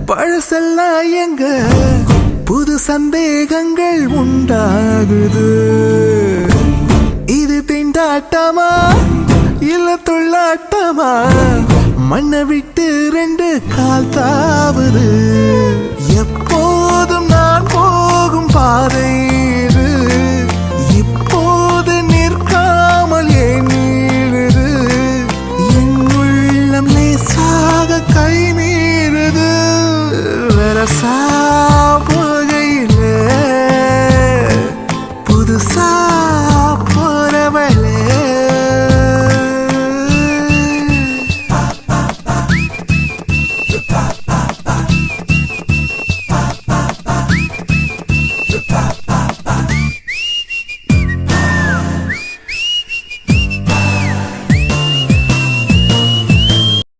பழசெல்லாம் எங்க புது சந்தேகங்கள் உண்டாகுது. இது திண்டாட்டமா இல்ல தொள்ளாட்டமா? மண்ணை விட்டு 2 கால் தாவுது. எப்போதும் நான் போகும் பாதை இது. இப்போது நிற்காமல் ஏன் நீடுது? என் உள்ளம் லேசாக கை மீறுது. வரசா